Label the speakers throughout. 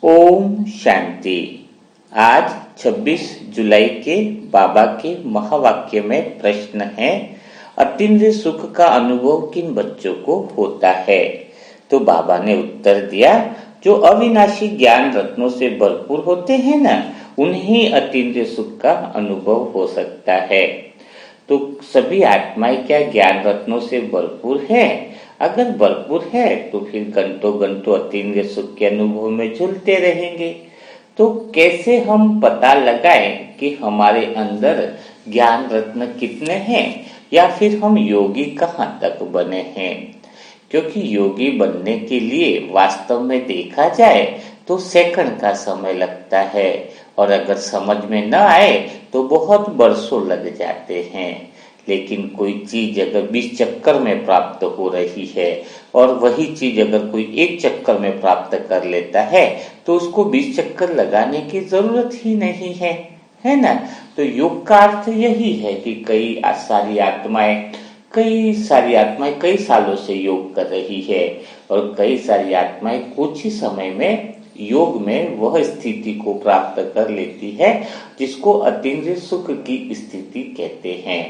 Speaker 1: ओम शांति। आज 26 जुलाई के बाबा के महावाक्य में प्रश्न है, अतीन्द्रिय सुख का अनुभव किन बच्चों को होता है। तो बाबा ने उत्तर दिया, जो अविनाशी ज्ञान रत्नों से भरपूर होते हैं ना, उन्हें अतीन्द्रिय सुख का अनुभव हो सकता है। तो सभी आत्माएं क्या ज्ञान रत्नों से भरपूर है? अगर भरपूर है तो फिर घंटों घंटों अतीन्द्रिय सुख के अनुभव में झूलते रहेंगे। तो कैसे हम पता लगाएं कि हमारे अंदर ज्ञान रत्न कितने हैं, या फिर हम योगी कहाँ तक बने हैं? क्योंकि योगी बनने के लिए वास्तव में देखा जाए तो सेकंड का समय लगता है, और अगर समझ में न आए तो बहुत बरसों लग जाते हैं। लेकिन कोई चीज अगर 20 चक्कर में प्राप्त हो रही है और वही चीज अगर कोई एक चक्कर में प्राप्त कर लेता है तो उसको 20 चक्कर लगाने की जरूरत ही नहीं है ना। तो योग का अर्थ यही है कि कई सारी आत्माएं कई सालों से योग कर रही है, और कई सारी आत्माएं कुछ ही समय में योग में वह स्थिति को प्राप्त कर लेती है जिसको अतीन्द्रिय सुख की स्थिति कहते हैं।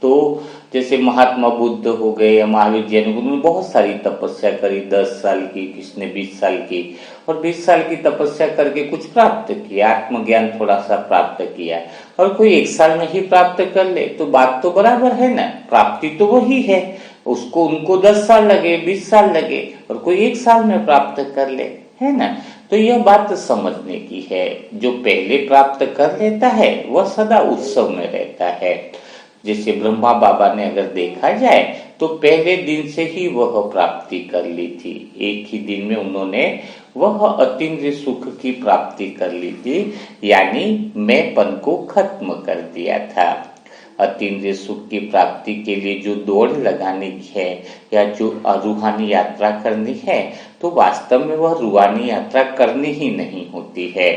Speaker 1: तो जैसे महात्मा बुद्ध हो गए या महावीर जैन, उन्होंने बहुत सारी तपस्या करी, 10 साल की, किसी ने 20 साल की, और 20 साल की तपस्या करके कुछ प्राप्त किया, आत्मज्ञान थोड़ा सा प्राप्त किया। और कोई 1 साल में ही प्राप्त कर ले तो बात तो बराबर है ना, प्राप्ति तो वही है। उनको 10 साल लगे, 20 साल लगे, और कोई 1 साल में प्राप्त कर ले, है ना। तो यह बात समझने की है, जो पहले प्राप्त कर लेता है वह सदा उत्सव में रहता है। जैसे ब्रह्मा बाबा ने अगर देखा जाए तो पहले दिन से ही वह प्राप्ति कर ली थी, एक ही दिन में उन्होंने वह अतीन्द्रिय सुख की प्राप्ति कर ली थी, यानी मैंपन को खत्म कर दिया था। अतीन्द्रिय सुख की प्राप्ति के लिए जो दौड़ लगानी है या जो रूहानी यात्रा करनी है, तो वास्तव में वह रूहानी यात्रा करनी ही नहीं होती है।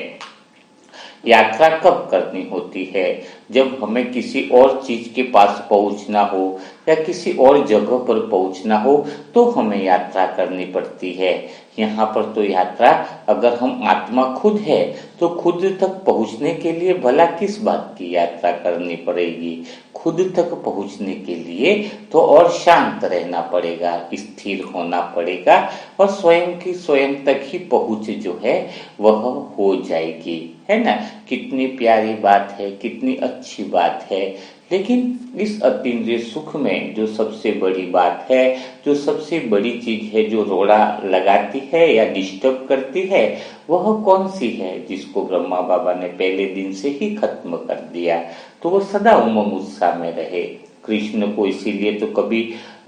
Speaker 1: यात्रा कब करनी होती है? जब हमें किसी और चीज के पास पहुंचना हो या किसी और जगह पर पहुंचना हो तो हमें यात्रा करनी पड़ती है। यहाँ पर तो यात्रा, अगर हम आत्मा खुद है तो खुद तक पहुंचने के लिए भला किस बात की यात्रा करनी पड़ेगी? खुद तक पहुंचने के लिए तो और शांत रहना पड़ेगा, स्थिर होना पड़ेगा, और स्वयं की स्वयं तक ही पहुंच जो है वह हो जाएगी, है ना। कितनी प्यारी बात है, कितनी अच्छी बात है। लेकिन इस अतीन्द्रिय सुख में जो सबसे बड़ी बात है, जो सबसे बड़ी चीज है, जो रोड़ा लगाती है या डिस्टर्ब करती है, वह कौन सी है? जिसको ब्रह्मा बाबा ने पहले दिन से ही खत्म कर दिया, तो वो सदा उमंग उत्साह में रहे। कृष्ण को इसीलिए तो कभी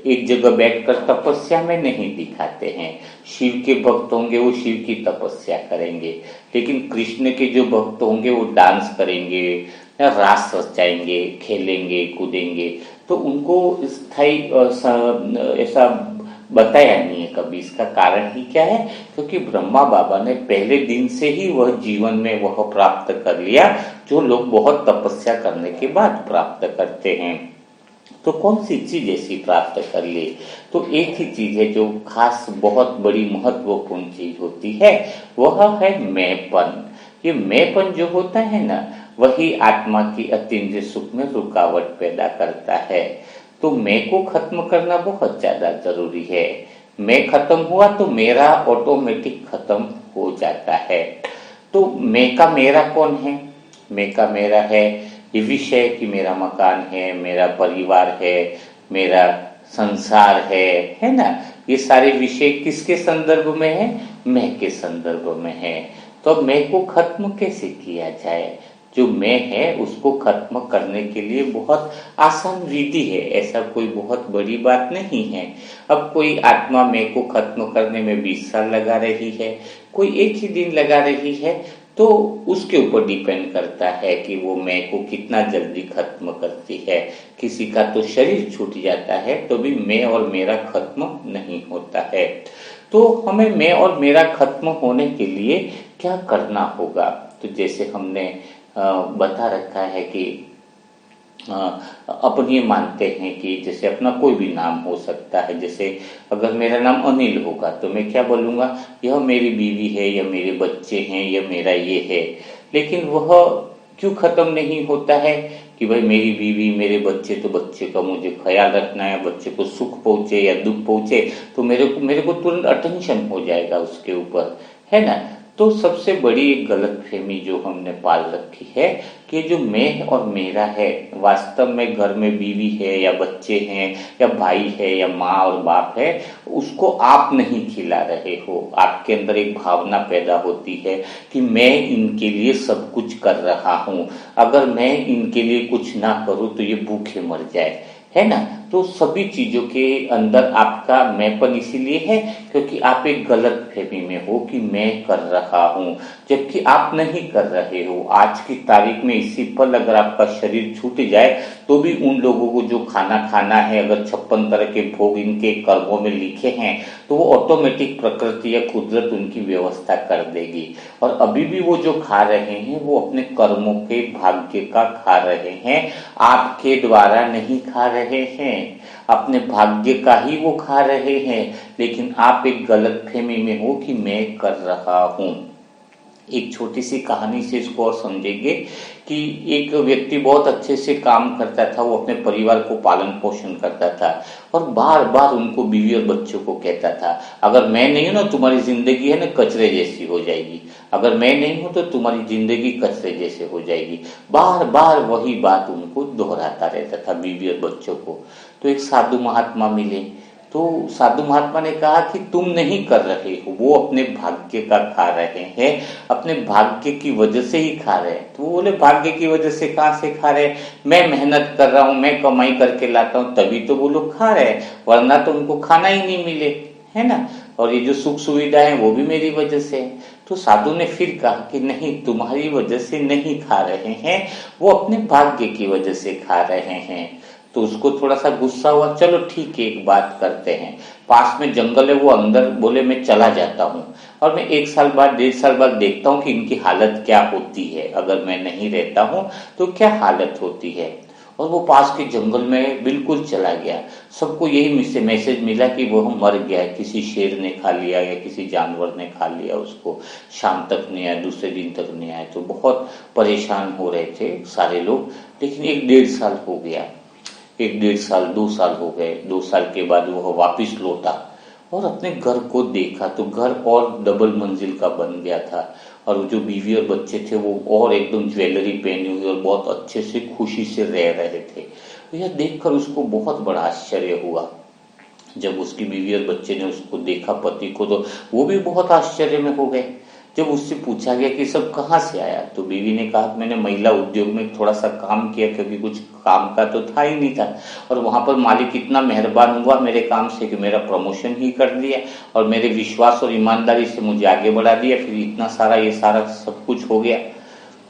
Speaker 1: एक जगह बैठकर तपस्या में नहीं दिखाते हैं। शिव के भक्त होंगे वो शिव की तपस्या करेंगे, लेकिन कृष्ण के जो भक्त होंगे वो डांस करेंगे, रास रचाएंगे, खेलेंगे, कूदेंगे। तो उनको स्थायी ऐसा बताया नहीं है कभी। इसका कारण ही क्या है? क्योंकि ब्रह्मा बाबा ने पहले दिन से ही वह जीवन में वह प्राप्त कर लिया जो लोग बहुत तपस्या करने के बाद प्राप्त करते हैं। तो कौन सी चीज ऐसी प्राप्त कर ली? तो एक ही चीज है जो खास बहुत बड़ी महत्वपूर्ण चीज होती है, वह है मैंपन। ये मैंपन जो होता है ना, वही आत्मा की अतीन्द्रिय सुख में रुकावट पैदा करता है। तो मैं को खत्म करना बहुत ज्यादा जरूरी है। मैं खत्म हुआ तो मेरा ऑटोमेटिक खत्म हो जाता है। तो मैं का मेरा कौन है? मैं का मेरा है ये विषय कि मेरा मकान है, मेरा परिवार है, मेरा संसार है ना। ये सारे विषय किसके संदर्भ में है? मैं के संदर्भ में है। तो मैं को खत्म कैसे किया जाए? जो मैं है उसको खत्म करने के लिए बहुत आसान विधि है, ऐसा कोई बहुत बड़ी बात नहीं है। अब कोई आत्मा मैं को खत्म करने में 20 साल लगा रही है, कोई एक ही दिन लगा रही है, तो उसके ऊपर डिपेंड करता है कि वो मैं को कितना जल्दी खत्म करती है। किसी का तो शरीर छूट जाता है तो भी मैं और मेरा खत्म नहीं होता है। तो हमें मैं और मेरा खत्म होने के लिए क्या करना होगा? तो जैसे हमने बता रखा है कि अपन ये मानते हैं कि जैसे अपना कोई भी नाम हो सकता है। जैसे अगर मेरा नाम अनिल होगा तो मैं क्या बोलूँगा, यह मेरी बीवी है या मेरे बच्चे हैं या मेरा ये है। लेकिन वह क्यों खत्म नहीं होता है कि भाई मेरी बीवी मेरे बच्चे, तो बच्चे का मुझे ख्याल रखना है, बच्चे को सुख पहुंचे या दुख पहुंचे तो मेरे को तुरंत अटेंशन हो जाएगा उसके ऊपर, है ना। तो सबसे बड़ी एक गलतफहमी जो हमने पाल रखी है कि जो मैं और मेरा है, वास्तव में घर में बीवी है या बच्चे हैं या भाई है या माँ और बाप है, उसको आप नहीं खिला रहे हो। आपके अंदर एक भावना पैदा होती है कि मैं इनके लिए सब कुछ कर रहा हूँ, अगर मैं इनके लिए कुछ ना करूँ तो ये भूखे मर जाए, है ना। तो सभी चीजों के अंदर आपका मैंपन इसीलिए है क्योंकि आप एक गलत फहमी में हो कि मैं कर रहा हूं, जबकि आप नहीं कर रहे हो। आज की तारीख में इसी पल अगर आपका शरीर छूट जाए तो भी उन लोगों को जो खाना खाना है, अगर 56 तरह के भोग इनके कर्मों में लिखे हैं तो वो ऑटोमेटिक प्रकृति या कुदरत उनकी व्यवस्था कर देगी। और अभी भी वो जो खा रहे हैं वो अपने कर्मों के भाग्य का खा रहे हैं, आपके द्वारा नहीं खा रहे हैं, अपने भाग्य का ही वो खा रहे हैं। लेकिन आप एक गलतफहमी में हो कि मैं कर रहा हूं। एक छोटी सी कहानी से इसको और समझेंगे कि एक व्यक्ति बहुत अच्छे से काम करता था, वो अपने परिवार को पालन पोषण करता था और बार बार उनको बीवी और बच्चों को कहता था, अगर मैं नहीं हूं ना तुम्हारी जिंदगी है ना कचरे जैसी हो जाएगी, अगर मैं नहीं हूं तो तुम्हारी जिंदगी कचरे जैसे हो जाएगी। बार बार वही बात उनको दोहराता रहता था, बीवी और बच्चों को। तो एक साधु महात्मा मिले, तो साधु महात्मा ने कहा कि तुम नहीं कर रहे हो, वो अपने भाग्य का खा रहे हैं, अपने भाग्य की वजह से ही खा रहे हैं। तो वो बोले भाग्य की वजह से कहाँ से खा रहे हैं, मैं मेहनत कर रहा हूं, मैं कमाई करके लाता हूं तभी तो वो लोग खा रहे हैं, वरना तो उनको खाना ही नहीं मिले, है ना। और ये जो सुख सुविधा है वो भी मेरी वजह से है। तो साधु ने फिर कहा कि नहीं, तुम्हारी वजह से नहीं खा रहे हैं, वो अपने भाग्य की वजह से खा रहे हैं। तो उसको थोड़ा सा गुस्सा हुआ, चलो ठीक है एक बात करते हैं, पास में जंगल है, वो अंदर बोले मैं चला जाता हूँ और मैं 1 साल बाद 1.5 साल बाद देखता हूँ कि इनकी हालत क्या होती है, अगर मैं नहीं रहता हूँ तो क्या हालत होती है। और वो पास के जंगल में बिल्कुल चला गया। सबको यही मैसेज मिला कि वो मर गया है, किसी शेर ने खा लिया या किसी जानवर ने खा लिया उसको, शाम तक नहीं आया, दूसरे दिन तक नहीं आया। तो बहुत परेशान हो रहे थे सारे लोग। लेकिन 1.5 साल हो गया, 1.5 साल 2 साल हो गए। 2 साल के बाद वो वापिस लौटा और अपने घर को देखा तो घर और डबल मंजिल का बन गया था और जो बीवी और बच्चे थे वो और एकदम ज्वेलरी पहनी हुई और बहुत अच्छे से खुशी से रह रहे थे। तो यह देखकर उसको बहुत बड़ा आश्चर्य हुआ। जब उसकी बीवी और बच्चे ने उसको देखा, पति को, तो वो भी बहुत आश्चर्य में हो गए। जब उससे पूछा गया कि सब कहाँ से आया तो बीवी ने कहा मैंने महिला उद्योग में थोड़ा सा काम किया, क्योंकि कुछ काम का तो था ही नहीं था, और वहां पर मालिक इतना मेहरबान हुआ मेरे काम से कि मेरा प्रमोशन ही कर दिया और मेरे विश्वास और ईमानदारी से मुझे आगे बढ़ा दिया, फिर इतना सारा ये सारा सब कुछ हो गया।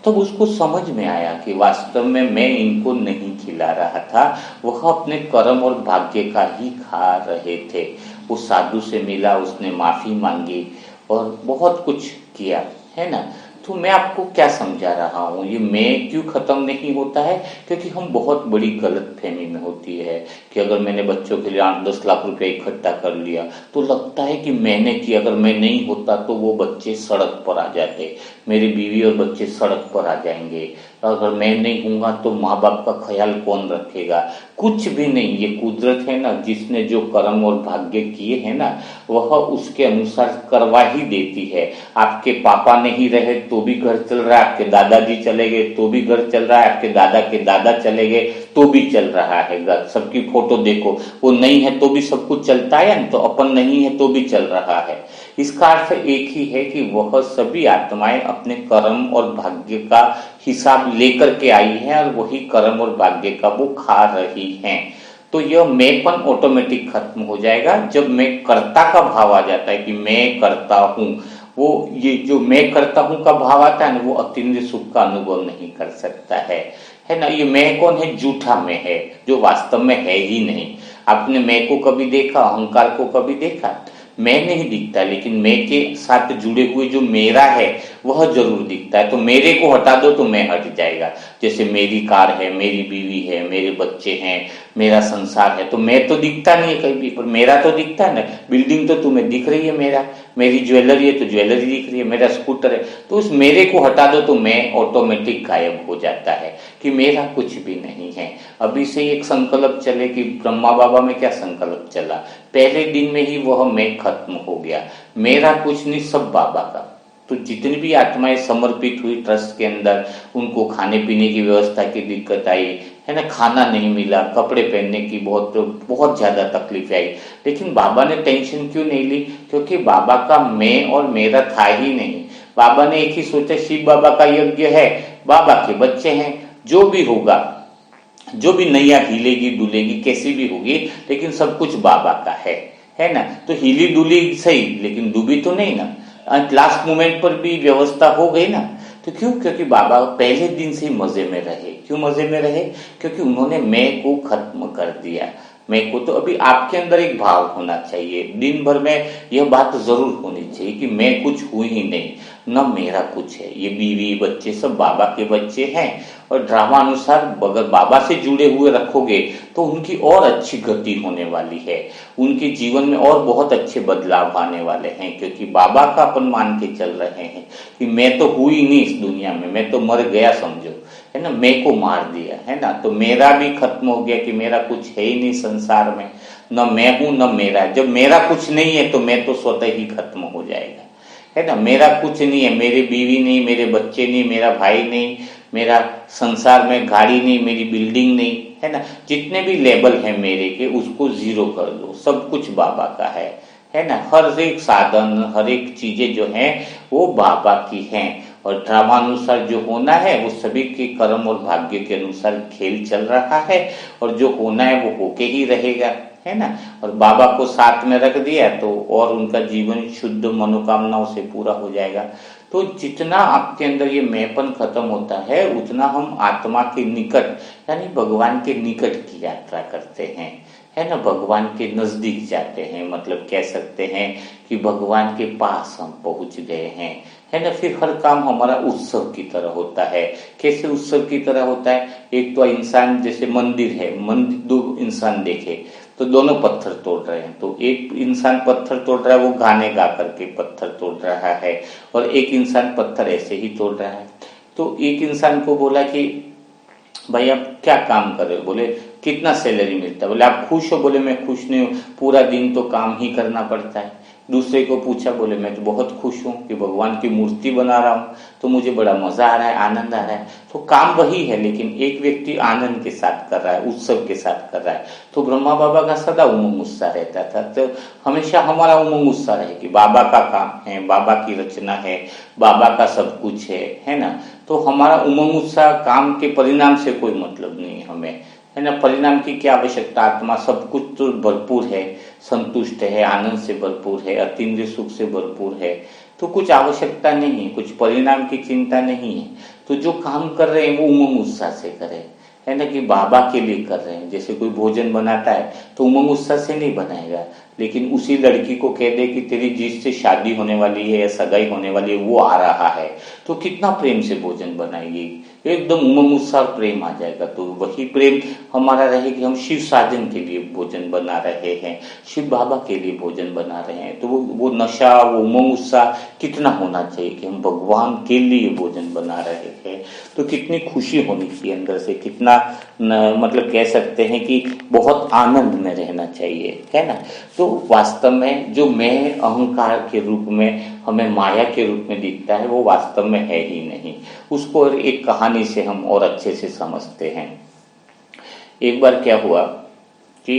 Speaker 1: तब उसको समझ में आया कि वास्तव में मैं इनको नहीं खिला रहा था, वह अपने कर्म और भाग्य का ही खा रहे थे। वो साधु से मिला, उसने माफी मांगी और बहुत कुछ किया, है ना। तो मैं आपको क्या समझा रहा हूँ, ये मैं क्यों खत्म नहीं होता है, क्योंकि हम बहुत बड़ी गलतफहमी में होती है कि अगर मैंने बच्चों के लिए 8-10 लाख रुपया इकट्ठा कर लिया तो लगता है कि मैंने किया, अगर मैं नहीं होता तो वो बच्चे सड़क पर आ जाते, मेरी बीवी और बच्चे सड़क पर आ जाएंगे, अगर मैं नहीं हूँगा तो माँ बाप का ख्याल कौन रखेगा। कुछ भी नहीं, ये कुदरत है ना, जिसने जो कर्म और भाग्य किए हैं ना वह उसके अनुसार करवा ही देती है। आपके पापा नहीं रहे तो भी घर चल रहा है, आपके दादाजी चले गए तो भी घर चल रहा है, आपके दादा के दादा चले गए तो भी चल रहा है घर। सबकी फोटो देखो, वो नहीं है तो भी सब कुछ चलता है, तो अपन नहीं है तो भी चल रहा है। इसका अर्थ एक ही है कि वह सभी आत्माएं अपने कर्म और भाग्य का हिसाब लेकर के आई हैं और वही कर्म और भाग्य का वो खा रही हैं। तो यह मैंपन ऑटोमेटिक खत्म हो जाएगा जब मैं कर्ता का भाव आ जाता है कि मैं करता हूँ। वो ये जो मैं करता हूँ का भाव आता है ना, वो अतीन्द्रिय सुख का अनुभव नहीं कर सकता है ना। ये मैं कौन है, झूठा मैं है जो वास्तव में है ही नहीं। आपने मैं को कभी देखा, अहंकार को कभी देखा? मैं नहीं दिखता, लेकिन मैं के साथ जुड़े हुए जो मेरा है वह जरूर दिखता है। तो मेरे को हटा दो तो मैं हट जाएगा। जैसे मेरी कार है, मेरी बीवी है, मेरे बच्चे हैं, मेरा संसार है, तो मैं तो दिखता नहीं है कहीं भी, पर मेरा तो दिखता है ना। बिल्डिंग तो तुम्हें दिख रही है मेरा, मेरी ज्वेलरी है तो ज्वेलरी दिख रही है, मेरा स्कूटर है, तो उस मेरे को हटा दो तो मैं ऑटोमेटिक गायब हो जाता है कि मेरा कुछ भी नहीं है। अभी से एक संकल्प चले कि ब्रह्मा बाबा में क्या संकल्प चला, पहले दिन में ही वह मैं खत्म हो गया, मेरा कुछ नहीं, सब बाबा का। तो जितनी भी आत्माएं समर्पित हुई ट्रस्ट के अंदर, उनको खाने पीने की व्यवस्था की दिक्कत आई है ना, खाना नहीं मिला, कपड़े पहनने की बहुत बहुत ज्यादा तकलीफ आई, लेकिन बाबा ने टेंशन क्यों नहीं ली? क्योंकि बाबा का मैं और मेरा था ही नहीं। बाबा ने एक ही सोचा, शिव बाबा का यज्ञ है, बाबा के बच्चे हैं, जो भी होगा, जो भी नैया हिलेगी डुलेगी कैसी भी होगी, लेकिन सब कुछ बाबा का है ना। तो हिली डुली सही, लेकिन डूबी तो नहीं ना। लास्ट मोमेंट पर भी व्यवस्था हो गई ना। तो क्यों? क्योंकि बाबा पहले दिन से मजे में रहे। क्यों मजे में रहे? क्योंकि उन्होंने मैं को खत्म कर दिया। मैं को, तो अभी आपके अंदर एक भाव होना चाहिए, दिन भर में यह बात जरूर होनी चाहिए कि मैं कुछ हूं ही नहीं, न मेरा कुछ है। ये बीवी बच्चे सब बाबा के बच्चे हैं, और ड्रामा अनुसार अगर बाबा से जुड़े हुए रखोगे तो उनकी और अच्छी गति होने वाली है, उनके जीवन में और बहुत अच्छे बदलाव आने वाले हैं। क्योंकि बाबा का अपन मान के चल रहे हैं कि मैं तो हुई नहीं इस दुनिया में, मैं तो मर गया समझो, है ना, मैं को मार दिया है ना, तो मेरा भी खत्म हो गया कि मेरा कुछ है ही नहीं संसार में, न मैं हूं न मेरा। जब मेरा कुछ नहीं है तो मैं तो स्वतः ही खत्म हो जाएगा, है ना। मेरा कुछ नहीं है, मेरी बीवी नहीं, मेरे बच्चे नहीं, मेरा भाई नहीं, मेरा संसार में गाड़ी नहीं, मेरी बिल्डिंग नहीं, है ना। जितने भी लेवल है मेरे के उसको जीरो कर दो, सब कुछ बाबा का है ना। हर एक साधन, हर एक चीजें जो हैं वो बाबा की हैं, और ड्रामानुसार जो होना है वो सभी के कर्म और भाग्य के अनुसार खेल चल रहा है, और जो होना है वो होके ही रहेगा, है ना। और बाबा को साथ में रख दिया तो और उनका जीवन शुद्ध मनोकामनाओं से पूरा हो जाएगा। तो जितना आपके अंदर ये मैंपन खत्म होता है, उतना हम आत्मा के निकट यानी भगवान के निकट की यात्रा करते हैं, है ना। भगवान के नजदीक जाते हैं, मतलब कह सकते हैं कि भगवान के पास हम पहुंच गए हैं, है ना। फिर हर काम हमारा उत्सव की तरह होता है। कैसे उत्सव की तरह होता है? एक तो इंसान, जैसे मंदिर है, मंदिर दो इंसान देखे तो दोनों पत्थर तोड़ रहे हैं, तो एक इंसान पत्थर तोड़ रहा है वो गाने गा करके पत्थर तोड़ रहा है, और एक इंसान पत्थर ऐसे ही तोड़ रहा है। तो एक इंसान को बोला कि भाई आप क्या काम कर रहे हो? बोले कितना सैलरी मिलता है? बोले आप खुश हो? बोले मैं खुश नहीं हूँ, पूरा दिन तो काम ही करना पड़ता है। दूसरे को पूछा, बोले मैं तो बहुत खुश हूँ कि भगवान की मूर्ति बना रहा हूँ, तो मुझे बड़ा मजा आ रहा है, आनंद आ रहा है। तो काम वही है, लेकिन एक व्यक्ति आनंद के साथ कर रहा है, उत्सव के साथ कर रहा है। तो ब्रह्मा बाबा का सदा उमंग उत्साह रहता था। तो हमेशा हमारा उमंग उत्साह रहे कि बाबा का काम है, बाबा की रचना है, बाबा का सब कुछ है ना। तो हमारा उमंग उत्साह, काम के परिणाम से कोई मतलब नहीं है हमें, है ना। परिणाम की क्या आवश्यकता? आत्मा सब कुछ तो भरपूर है, संतुष्ट है, आनंद से भरपूर है, अतीन्द्रिय सुख से भरपूर है, तो कुछ आवश्यकता नहीं है, कुछ परिणाम की चिंता नहीं है। तो जो काम कर रहे हैं वो उमंग उत्साह से करें, है ना, कि बाबा के लिए कर रहे हैं। जैसे कोई भोजन बनाता है तो उमंग उत्साह से नहीं बनाएगा, लेकिन उसी लड़की को कह दे कि तेरी जिससे शादी होने वाली है या सगाई होने वाली है वो आ रहा है, तो कितना प्रेम से भोजन बनाएगी, एकदम उमंग उत्साह प्रेम आ जाएगा। तो वही प्रेम हमारा रहे कि हम शिव साधन के लिए भोजन बना रहे हैं, शिव बाबा के लिए भोजन बना रहे हैं। तो वो नशा, वो उमंग उत्साह कितना होना चाहिए कि हम भगवान के लिए भोजन बना रहे हैं। तो कितनी खुशी होनी चाहिए अंदर से, कितना मतलब कह सकते हैं कि बहुत आनंद में रहना चाहिए, है ना। तो वास्तव में जो मैं अहंकार के रूप में, हमें माया के रूप में दिखता है, वो वास्तव में है ही नहीं। उसको एक कहानी से हम और अच्छे से समझते हैं। एक बार क्या हुआ कि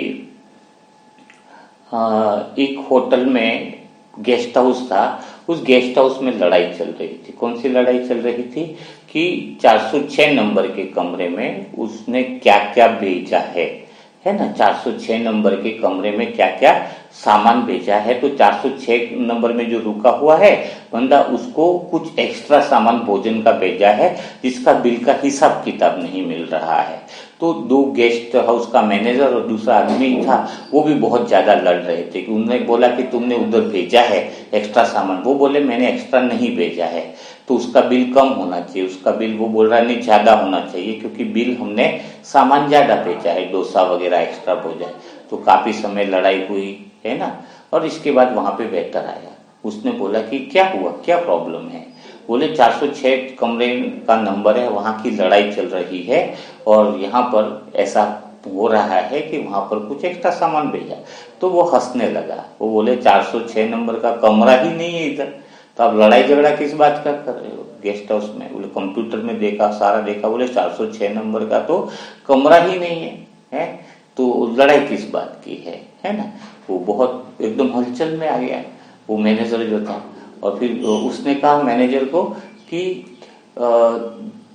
Speaker 1: एक होटल में गेस्ट हाउस था, उस गेस्ट हाउस में लड़ाई चल रही थी। कौन सी लड़ाई चल रही थी? कि 406 नंबर के कमरे में उसने क्या क्या भेजा है ना। 406 नंबर के कमरे में क्या क्या सामान भेजा है। तो 406 नंबर में जो रुका हुआ है बंदा उसको कुछ एक्स्ट्रा सामान भोजन का भेजा है जिसका बिल का हिसाब किताब नहीं मिल रहा है। तो दो गेस्ट हाउस का मैनेजर और दूसरा आदमी था, वो भी बहुत ज्यादा लड़ रहे थे कि उन्होंने बोला कि तुमने उधर भेजा है एक्स्ट्रा सामान, वो बोले मैंने एक्स्ट्रा नहीं भेजा है, तो उसका बिल कम होना चाहिए। उसका बिल वो बोल रहा है नहीं ज्यादा होना चाहिए क्योंकि बिल हमने सामान ज्यादा भेजा है, डोसा वगैरह एक्स्ट्रा भेजा है। तो काफी समय लड़ाई हुई है ना। और इसके बाद वहां पे वेटर आया, उसने बोला कि क्या हुआ, क्या प्रॉब्लम है। बोले 406 कमरे का नंबर है, वहां की लड़ाई चल रही है और यहाँ पर ऐसा हो रहा है कि वहां पर कुछ एक्स्ट्रा सामान भेजा। तो वो हंसने लगा, वो बोले 406 नंबर का कमरा ही नहीं है इधर, तो आप लड़ाई झगड़ा किस बात का कर रहे हो गेस्ट हाउस में। बोले कंप्यूटर में देखा, सारा देखा, बोले 406 नंबर का तो कमरा ही नहीं है, तो लड़ाई किस बात की है ना। वो बहुत एकदम हलचल में आ गया वो मैनेजर जो था। और फिर उसने कहा मैनेजर को कि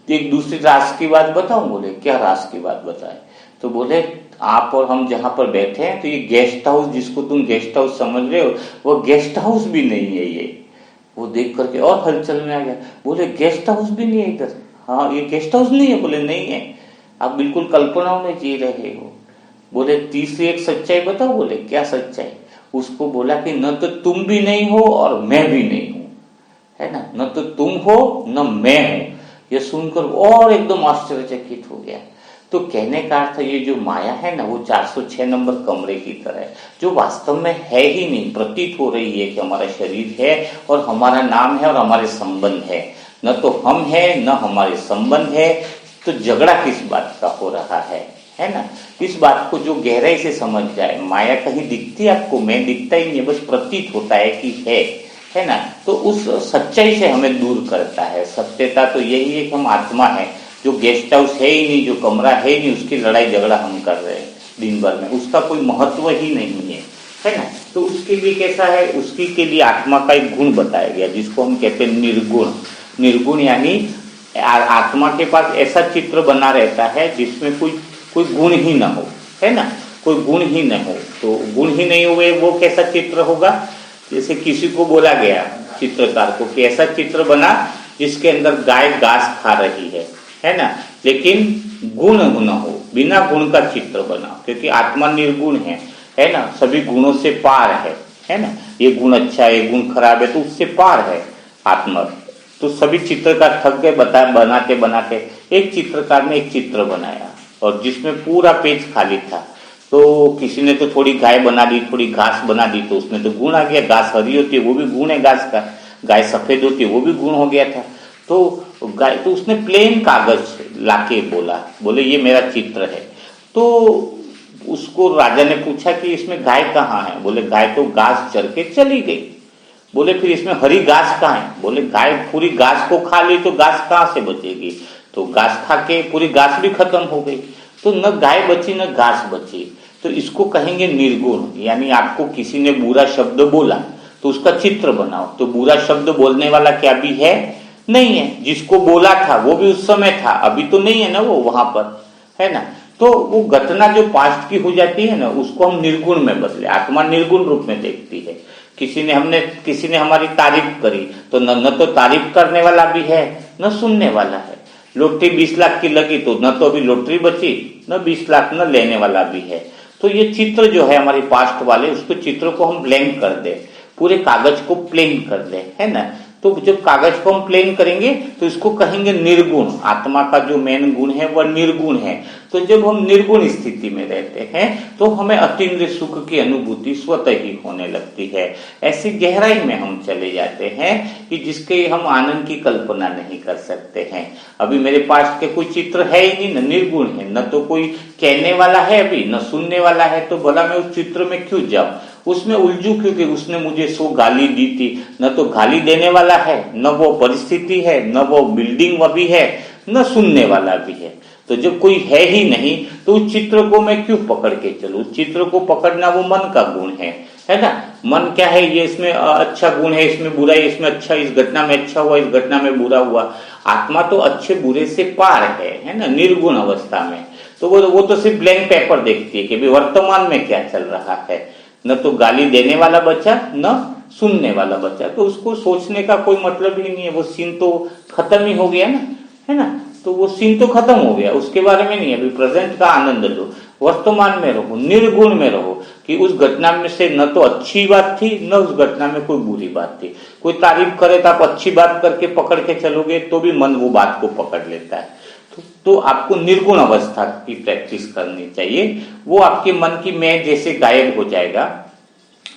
Speaker 1: एक दूसरी राज की बात बताऊं। बोले क्या राज की बात बताए। तो बोले आप और हम जहां पर बैठे हैं तो ये गेस्ट हाउस जिसको तुम गेस्ट हाउस समझ रहे हो वो गेस्ट हाउस भी नहीं है ये। वो देख करके और हलचल में आ गया, बोले गेस्ट हाउस भी नहीं है इधर। हाँ ये गेस्ट हाउस नहीं है। बोले नहीं है, आप बिल्कुल कल्पनाओं में जी रहे हो। बोले तीसरी एक सच्चाई बताओ। बोले क्या सच्चाई। उसको बोला कि न तो तुम भी नहीं हो और मैं भी नहीं हूं, है ना, न तो तुम हो न मैं हूं। ये सुनकर और एकदम आश्चर्यचकित हो गया। तो कहने का अर्थ ये जो माया है ना वो 406 नंबर कमरे की तरह है, जो वास्तव में है ही नहीं, प्रतीत हो रही है कि हमारा शरीर है और हमारा नाम है और हमारे संबंध है। न तो हम है न हमारे संबंध है, तो झगड़ा किस बात का हो रहा है ना। इस बात को जो गहराई से समझ जाए, माया कहीं दिखती है आपको, मैं दिखता ही नहीं, बस प्रतीत होता है कि है ना, तो उस सच्चाई से हमें दूर करता है। सत्यता तो यही है कि हम आत्मा है, जो गेस्ट हाउस है ही नहीं, जो कमरा है ही नहीं, उसकी लड़ाई झगड़ा हम कर रहे हैं दिन भर में, उसका कोई महत्व ही नहीं है ना। तो उसके लिए कैसा है, उसकी के लिए आत्मा का एक गुण बताया गया जिसको हम कहते हैं निर्गुण। निर्गुण यानी आत्मा के पास ऐसा चित्र बना रहता है जिसमें कोई गुण ही ना हो, है ना, कोई गुण ही न हो। तो गुण ही नहीं हुए वो कैसा चित्र होगा। जैसे किसी को बोला गया चित्रकार को कि ऐसा चित्र बना जिसके अंदर गाय घास खा रही है ना, लेकिन गुण न हो, बिना गुण का चित्र बना, क्योंकि आत्मा निर्गुण है ना, सभी गुणों से पार है ना। ये गुण अच्छा है, ये गुण खराब है, तो उससे पार है आत्मा। तो सभी चित्रकार थक गए बनाते बनाते। एक चित्रकार ने एक चित्र बनाया और जिसमें पूरा पेज खाली था। तो किसी ने तो थोड़ी गाय बना दी, थोड़ी घास बना दी, तो उसमें तो गुण आ गया। घास हरी होती है वो भी गुण है घास का, गाय सफेद होती है वो भी गुण हो गया था। तो गाय, तो उसने प्लेन कागज लाके बोले ये मेरा चित्र है। तो उसको राजा ने पूछा कि इसमें गाय कहाँ है। बोले गाय तो घास चर के चली गई। बोले फिर इसमें हरी घास कहाँ है। बोले गाय पूरी घास को खा ली तो घास कहाँ से बचेगी, तो घास खा के पूरी घास भी खत्म हो गई, तो न गाय बची न घास बची। तो इसको कहेंगे निर्गुण। यानी आपको किसी ने बुरा शब्द बोला तो उसका चित्र बनाओ, तो बुरा शब्द बोलने वाला क्या भी है, नहीं है। जिसको बोला था वो भी उस समय था, अभी तो नहीं है ना वो वहां पर, है ना। तो वो घटना जो पास्ट की हो जाती है ना, उसको हम निर्गुण में बदले। आत्मा निर्गुण रूप में देखती है। किसी ने हमारी तारीफ करी तो न तो तारीफ करने वाला भी है न सुनने वाला है। लॉटरी 20 लाख की लगी तो न तो अभी लॉटरी बची न 20 लाख न लेने वाला भी है। तो ये चित्र जो है हमारे पास्ट वाले, उसको चित्र को हम ब्लैंक कर दे, पूरे कागज को प्लेन कर दे, है ना। तो जब कागज को हम प्लेन करेंगे तो इसको कहेंगे निर्गुण। आत्मा का जो मेन गुण है वह निर्गुण है। तो जब हम निर्गुण स्थिति में रहते हैं तो हमें अतीन्द्रिय सुख की अनुभूति स्वतः ही होने लगती है। ऐसी गहराई में हम चले जाते हैं कि जिसके हम आनंद की कल्पना नहीं कर सकते हैं। अभी मेरे पास के कोई चित्र है ही नहीं, न निर्गुण है, न तो कोई कहने वाला है अभी, न सुनने वाला है, तो भला मैं उस चित्र में क्यों जाऊं, उसमें उलझू, क्योंकि उसने मुझे 100 गाली दी थी। न तो गाली देने वाला है, न वो परिस्थिति है, न वो बिल्डिंग अभी है, न सुनने वाला भी है। तो जब कोई है ही नहीं तो उस चित्र को मैं क्यों पकड़ के चलूं। उस चित्र को पकड़ना वो मन का गुण है ना। मन क्या है, ये इसमें अच्छा गुण है, इसमें बुरा है, इसमें अच्छा, इस घटना में अच्छा हुआ, इस घटना में बुरा हुआ। आत्मा तो अच्छे बुरे से पार है ना, निर्गुण अवस्था में। तो वो तो सिर्फ ब्लैंक पेपर देखती है कि वर्तमान में क्या चल रहा है। न तो गाली देने वाला बचा न सुनने वाला बच्चा, तो उसको सोचने का कोई मतलब ही नहीं है, वो सीन तो खत्म ही हो गया ना, है ना। तो वो सीन तो खत्म हो गया, उसके बारे में नहीं है। अभी प्रेजेंट का आनंद लो, वर्तमान में रहो, निर्गुण में रहो कि उस घटना में से न तो अच्छी बात थी न उस घटना में कोई बुरी बात थी। कोई तारीफ करे तो आप अच्छी बात करके पकड़ के चलोगे तो भी मन वो बात को पकड़ लेता है। तो आपको निर्गुण अवस्था की प्रैक्टिस करनी चाहिए। वो आपके मन की मैं जैसे गायब हो जाएगा,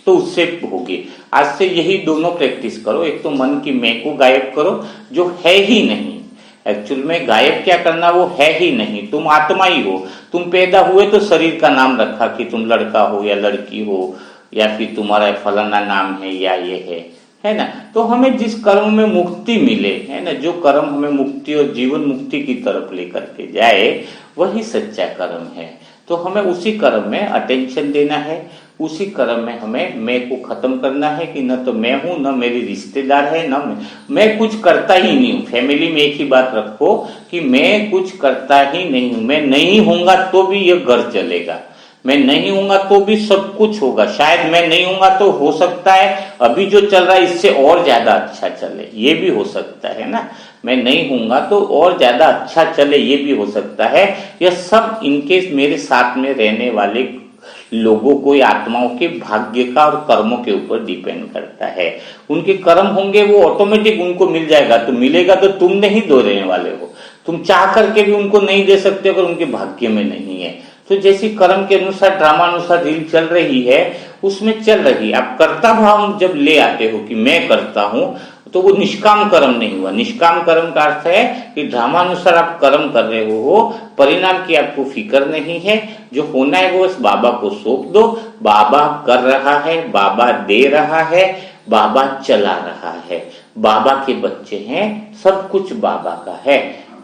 Speaker 1: तो उससे होगी। आज से यही दोनों प्रैक्टिस करो। एक तो मन की मैं को गायब करो जो है ही नहीं। एक्चुअल में गायब क्या करना, वो है ही नहीं, तुम आत्मा ही हो। तुम पैदा हुए तो शरीर का नाम रखा कि तुम लड़का हो या लड़की हो, या फिर तुम्हारा फलाना नाम है या ये है ना। तो हमें जिस कर्म में मुक्ति मिले, है ना, जो कर्म हमें मुक्ति और जीवन मुक्ति की तरफ लेकर के जाए, वही सच्चा कर्म है। तो हमें उसी कर्म में अटेंशन देना है, उसी कर्म में हमें मैं को खत्म करना है कि न तो मैं हूं, न मेरी रिश्तेदार है, न मैं कुछ करता ही नहीं हूं। फैमिली में एक ही बात रखो कि मैं कुछ करता ही नहीं हूं। मैं नहीं होऊंगा तो भी ये घर चलेगा, मैं नहीं हूंगा तो भी सब कुछ होगा। शायद मैं नहीं हूंगा तो हो सकता है अभी जो चल रहा है इससे और ज्यादा अच्छा चले, ये भी हो सकता है ना। मैं नहीं हूंगा तो और ज्यादा अच्छा चले, ये भी हो सकता है। यह सब इनके मेरे साथ में रहने वाले लोगों को, आत्माओं के भाग्य का और कर्मों के ऊपर डिपेंड करता है। उनके कर्म होंगे वो ऑटोमेटिक उनको मिल जाएगा, तो मिलेगा तो तुम नहीं दो रहने वाले हो। तुम चाह करके भी उनको नहीं दे सकते अगर उनके भाग्य में नहीं है। तो जैसी कर्म के अनुसार, ड्रामानुसार रील चल रही है, उसमें चल रही है। आप कर्ता भाव जब ले आते हो कि मैं करता हूं, तो वो निष्काम कर्म नहीं हुआ। निष्काम कर्म का अर्थ है कि ड्रामानुसार आप कर्म कर रहे हो, परिणाम की आपको फिक्र नहीं है। जो होना है वो बस बाबा को सौंप दो। बाबा कर रहा है, बाबा दे रहा है, बाबा चला रहा है। बाबा के बच्चे हैं, सब कुछ बाबा का है,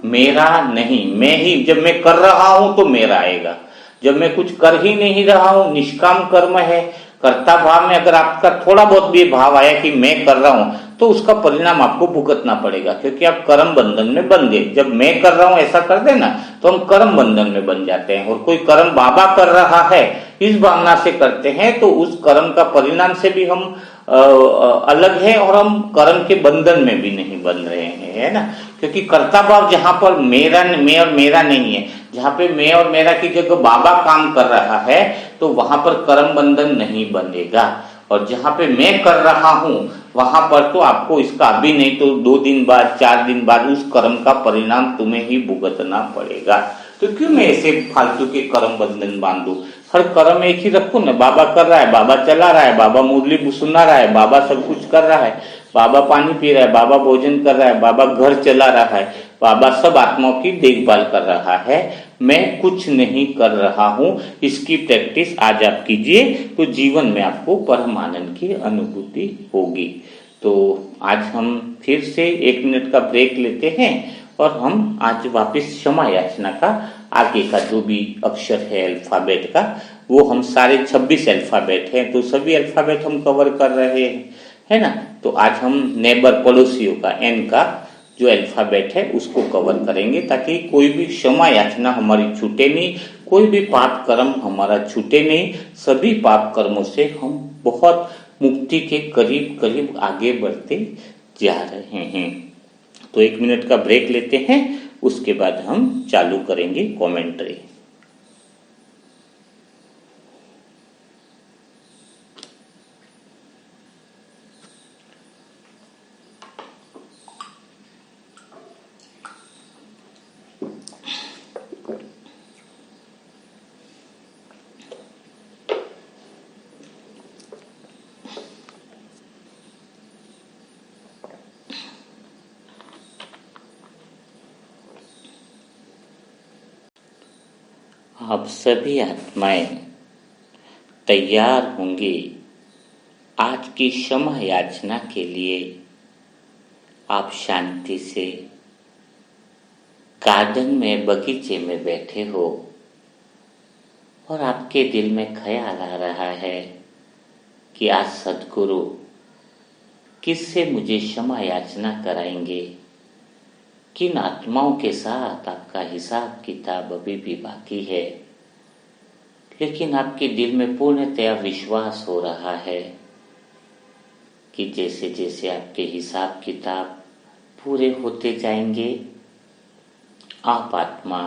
Speaker 1: मेरा नहीं। मैं ही जब मैं कर रहा हूं तो मेरा आएगा, जब मैं कुछ कर ही नहीं रहा हूं, निष्काम कर्म है। कर्ता भाव में अगर आपका थोड़ा बहुत भी भाव आया कि मैं कर रहा हूं, तो उसका परिणाम आपको भुगतना पड़ेगा, क्योंकि आप कर्म बंधन में बन गए। जब मैं कर रहा हूं ऐसा कर देना तो हम कर्म बंधन में बन जाते हैं। और कोई कर्म बाबा कर रहा है इस भावना से करते हैं, तो उस कर्म का परिणाम से भी हम अलग है और हम कर्म के बंधन में भी नहीं बन रहे हैं, है ना। क्योंकि कर्ता भाव जहां पर मेरा, मैं और मेरा नहीं है, जहां पे मैं और मेरा की जगह बाबा काम कर रहा है, तो वहां पर कर्म बंधन नहीं बनेगा। और जहां पे मैं कर रहा हूं वहां पर तो आपको इसका अभी नहीं तो 2 दिन बाद, 4 दिन बाद उस कर्म का परिणाम तुम्हें ही भुगतना पड़ेगा। तो क्यों मैं ऐसे फालतू के कर्म बंधन बांधू। हर कर्म एक ही रखो ना। बाबा कर रहा है, बाबा चला रहा है, बाबा मुरली सुना रहा है, बाबा सब कुछ कर रहा है, बाबा पानी पी रहा है, बाबा भोजन कर रहा है, बाबा घर चला रहा है, बाबा सब आत्माओं की देखभाल कर रहा है। मैं कुछ नहीं कर रहा हूं। इसकी प्रैक्टिस आज आप कीजिए तो जीवन में आपको परम आनंद की अनुभूति होगी। तो आज हम फिर से 1 मिनट का ब्रेक लेते हैं और हम आज वापस क्षमा याचना का आगे का जो भी अक्षर है अल्फाबेट का, वो हम सारे 26 अल्फाबेट हैं, तो सभी अल्फाबेट हम कवर कर रहे हैं, है ना। तो आज हम नेबर, पड़ोसियों का, एन का जो अल्फाबेट है उसको कवर करेंगे, ताकि कोई भी क्षमा याचना हमारी छूटे नहीं, कोई भी पाप कर्म हमारा छूटे नहीं। सभी पाप कर्मों से हम बहुत मुक्ति के करीब करीब आगे बढ़ते जा रहे हैं। तो 1 मिनट का ब्रेक लेते हैं, उसके बाद हम चालू करेंगे कमेंट्री। आप सभी आत्माएं तैयार होंगे आज की क्षमा याचना के लिए। आप शांति से गार्डन में, बगीचे में बैठे हो और आपके दिल में ख्याल आ रहा है कि आज सद्गुरु किससे मुझे क्षमा याचना कराएंगे, किन आत्माओं के साथ आपका हिसाब किताब अभी भी बाकी है। लेकिन आपके दिल में पूर्णतया विश्वास हो रहा है कि जैसे जैसे आपके हिसाब किताब पूरे होते जाएंगे, आप आत्मा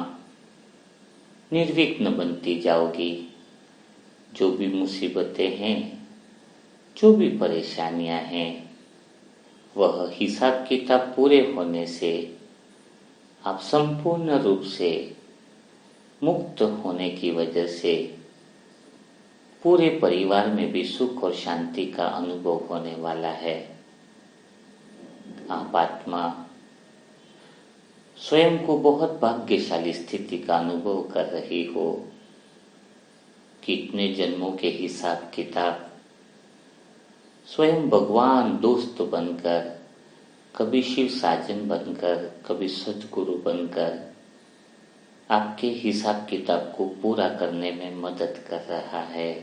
Speaker 1: निर्विघ्न बनती जाओगी। जो भी मुसीबतें हैं, जो भी परेशानियां हैं, वह हिसाब किताब पूरे होने से आप संपूर्ण रूप से मुक्त होने की वजह से पूरे परिवार में भी सुख और शांति का अनुभव होने वाला है। आप आत्मा स्वयं को बहुत भाग्यशाली स्थिति का अनुभव कर रही हो। कितने जन्मों के हिसाब किताब स्वयं भगवान दोस्त बनकर, कभी शिव साजन बनकर, कभी सद्गुरु बनकर आपके हिसाब किताब को पूरा करने में मदद कर रहा है।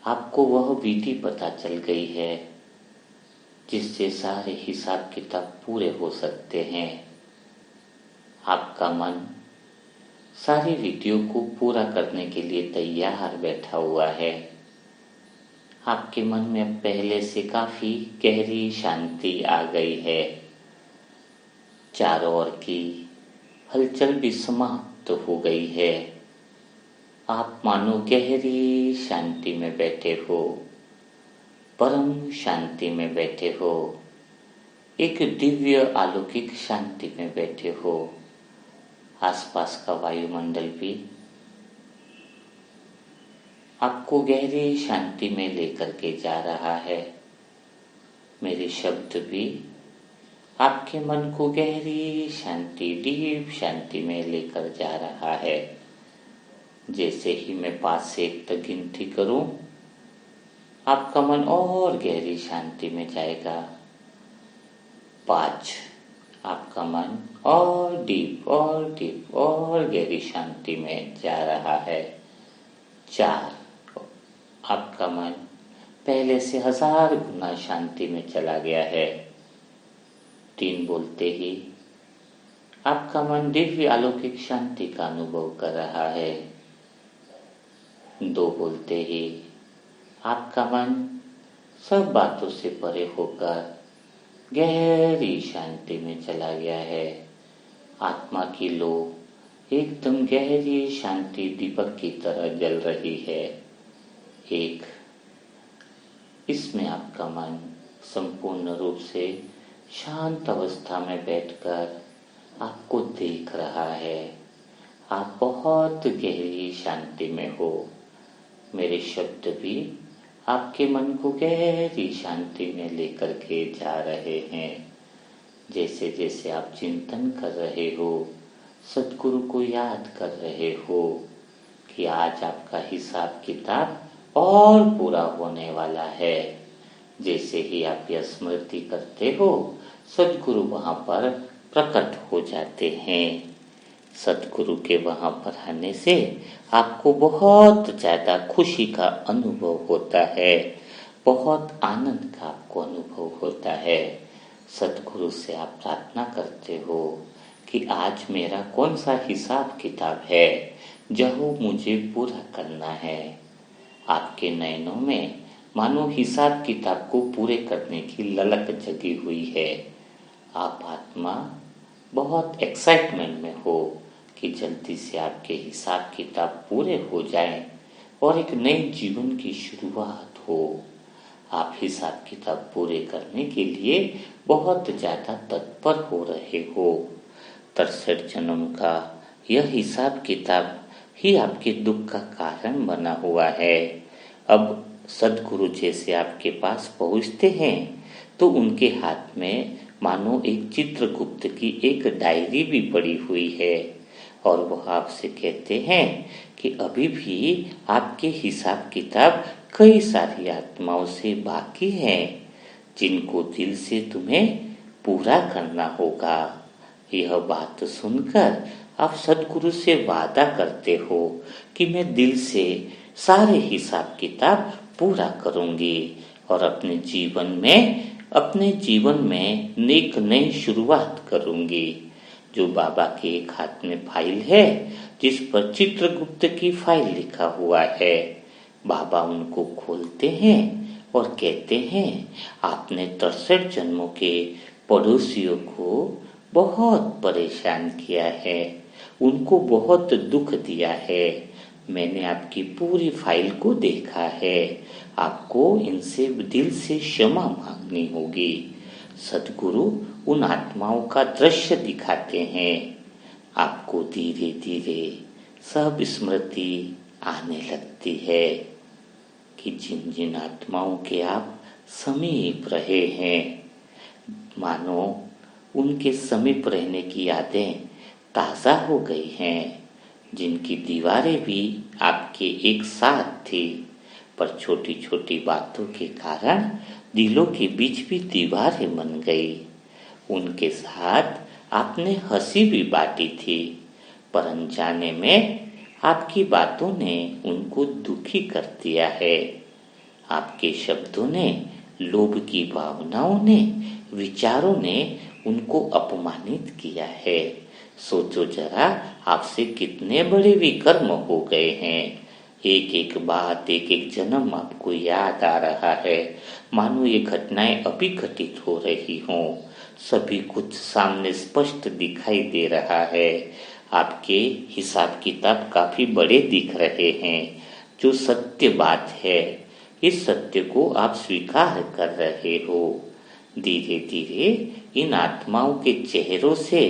Speaker 1: आपको वह विधि पता चल गई है जिससे सारे हिसाब किताब पूरे हो सकते हैं। आपका मन सारी विधियों को पूरा करने के लिए तैयार बैठा हुआ है। आपके मन में पहले से काफी गहरी शांति आ गई है। चारों ओर की हलचल भी समाप्त हो गई है। आप मानो गहरी शांति में बैठे हो, परम शांति में बैठे हो, एक दिव्य अलौकिक शांति में बैठे हो। आसपास का वायुमंडल भी आपको गहरी शांति में लेकर के जा रहा है। मेरे शब्द भी आपके मन को गहरी शांति, डीप शांति में लेकर जा रहा है। जैसे ही मैं 5 से 1 तक गिनती करूं, आपका मन और गहरी शांति में जाएगा। 5, आपका मन और डीप और गहरी शांति में जा रहा है। 4, आपका मन पहले से 1000 गुना शांति में चला गया है। 3 बोलते ही आपका मन दिव्य अलौकिक शांति का अनुभव कर रहा है। 2 बोलते ही आपका मन सब बातों से परे होकर गहरी शांति में चला गया है। आत्मा की लो एकदम गहरी शांति दीपक की तरह जल रही है। 1, इसमें आपका मन संपूर्ण रूप से शांत अवस्था में बैठकर आपको देख रहा है। आप बहुत गहरी शांति में हो। मेरे शब्द भी आपके मन को गहरी शांति में लेकर के जा रहे हैं। जैसे जैसे आप चिंतन कर रहे हो, सद्गुरु को याद कर रहे हो कि आज आपका हिसाब किताब और पूरा होने वाला है। जैसे ही आप यह स्मृति करते हो, सद्गुरु वहां पर प्रकट हो जाते हैं। सद्गुरु के वहां पर आने से आपको बहुत ज्यादा खुशी का अनुभव होता है, बहुत आनंद का आपको अनुभव होता है। सद्गुरु से आप प्रार्थना करते हो कि आज मेरा कौन सा हिसाब किताब है जो मुझे पूरा करना है। आपके नयनों में मानो हिसाब किताब को पूरे करने की ललक जगी हुई है। आप आत्मा बहुत एक्साइटमेंट में हो कि जल्दी से आपके हिसाब किताब पूरे हो जाएं और एक नए जीवन की शुरुआत हो। आप हिसाब किताब पूरे करने के लिए बहुत ज्यादा तत्पर हो रहे हो। 63 जन्म का यह हिसाब किताब ही आपके दुख का कारण बना हुआ है। अब सद्गुरु जैसे आपके पास पहुंचते हैं तो उनके हाथ में मानो एक चित्रगुप्त की एक डायरी भी पड़ी हुई है और वह आपसे कहते हैं कि अभी भी आपके हिसाब किताब कई सारी आत्माओं से बाकी हैं जिनको दिल से तुम्हें पूरा करना होगा। यह बात सुनकर आप सद्गुरु से वादा करते हो कि मैं दिल से सारे हिसाब किताब पूरा करूंगी और अपने जीवन में एक नई शुरुआत करूंगी। जो बाबा के एक हाथ में फाइल है जिस पर चित्रगुप्त की फाइल लिखा हुआ है, बाबा उनको खोलते हैं और कहते हैं आपने 63 जन्मों के पड़ोसियों को बहुत परेशान किया है, उनको बहुत दुख दिया है। मैंने आपकी पूरी फाइल को देखा है, आपको इनसे दिल से क्षमा मांगनी होगी। सद्गुरु उन आत्माओं का दृश्य दिखाते हैं। आपको धीरे धीरे सब स्मृति आने लगती है कि जिन जिन आत्माओं के आप समीप रहे हैं, मानो उनके समीप रहने की यादें ताज़ा हो गई हैं, जिनकी दीवारें भी आपके एक साथ थी, पर छोटी छोटी बातों के कारण दिलों के बीच भी दीवारें बन गई। उनके साथ आपने हंसी भी बांटी थी, पर अनजाने में आपकी बातों ने उनको दुखी कर दिया है। आपके शब्दों ने, लोभ की भावनाओं ने, विचारों ने उनको अपमानित किया है। सोचो जरा, आपसे कितने बड़े विकर्म हो गए हैं। एक एक बात, एक एक जन्म आपको याद आ रहा है, मानो ये घटनाएं अभी घटित हो रही हों। सभी कुछ सामने स्पष्ट दिखाई दे रहा है। आपके हिसाब किताब काफी बड़े दिख रहे हैं। जो सत्य बात है, इस सत्य को आप स्वीकार कर रहे हो। धीरे धीरे इन आत्माओं के चेहरों से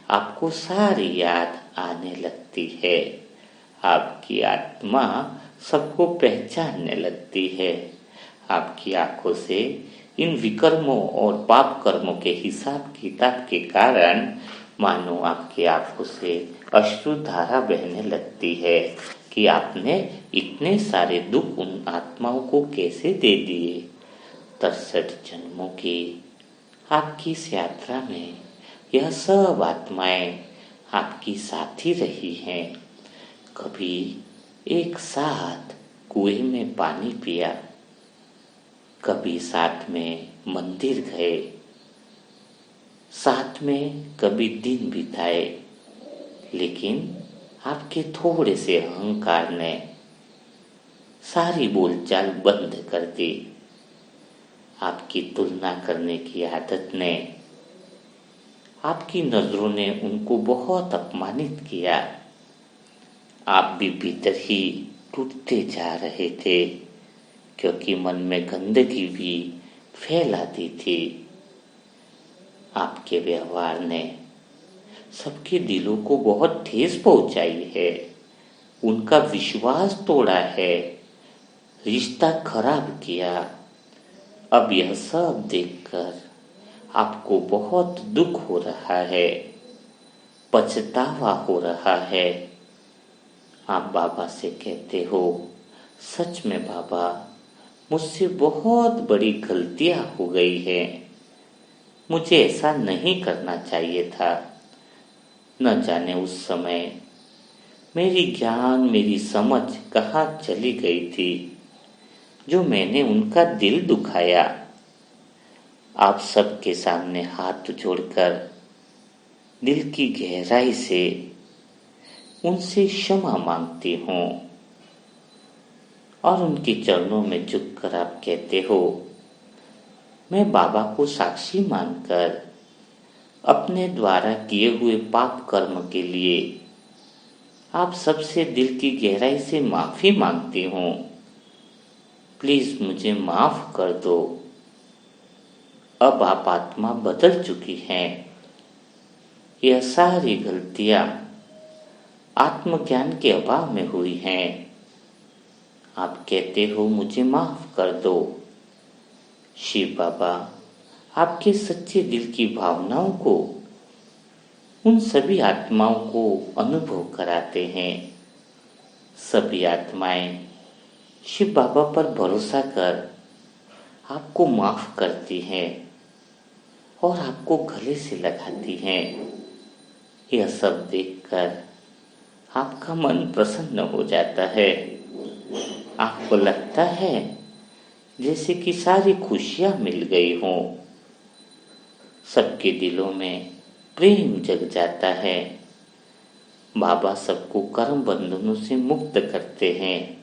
Speaker 1: आपको सारी याद आने लगती है। आपकी आत्मा सबको पहचानने लगती है। आपकी आंखों से इन विकर्मों और पाप कर्मों के हिसाब किताब के कारण मानो आपकी आंखों से अश्रुधारा बहने लगती है कि आपने इतने सारे दुख उन आत्माओं को कैसे दे दिए। 63 जन्मों की आपकी इस यात्रा में यह सब आत्माएं आपकी साथी रही हैं। कभी एक साथ कुएं में पानी पिया, कभी साथ में मंदिर गए, साथ में कभी दिन बिताए, लेकिन आपके थोड़े से अहंकार ने सारी बोलचाल बंद कर दी। आपकी तुलना करने की आदत ने, आपकी नजरों ने उनको बहुत अपमानित किया। आप भी भीतर ही टूटते जा रहे थे, क्योंकि मन में गंदगी भी फैलाती थी। आपके व्यवहार ने सबके दिलों को बहुत ठेस पहुंचाई है, उनका विश्वास तोड़ा है, रिश्ता खराब किया। अब यह सब देखकर आपको बहुत दुख हो रहा है, पछतावा हो रहा है। आप बाबा से कहते हो, सच में बाबा, मुझसे बहुत बड़ी गलतियां हो गई है, मुझे ऐसा नहीं करना चाहिए था। न जाने उस समय मेरी ज्ञान, मेरी समझ कहाँ चली गई थी, जो मैंने उनका दिल दुखाया। आप सबके सामने हाथ जोड़कर दिल की गहराई से उनसे क्षमा मांगती हूँ और उनके चरणों में झुककर आप कहते हो, मैं बाबा को साक्षी मानकर अपने द्वारा किए हुए पाप कर्म के लिए आप सबसे दिल की गहराई से माफी मांगती हूँ। प्लीज मुझे माफ कर दो। अब आप आत्मा बदल चुकी हैं। यह सारी गलतियां आत्मज्ञान के अभाव में हुई हैं। आप कहते हो, मुझे माफ कर दो। शिव बाबा आपके सच्चे दिल की भावनाओं को उन सभी आत्माओं को अनुभव कराते हैं। सभी आत्माएं शिव बाबा पर भरोसा कर आपको माफ करती हैं और आपको गले से लगाती हैं। यह सब देखकर आपका मन प्रसन्न हो जाता है। आपको लगता है जैसे कि सारी खुशियां मिल गई हों। सबके दिलों में प्रेम जग जाता है। बाबा सबको कर्म बंधनों से मुक्त करते हैं,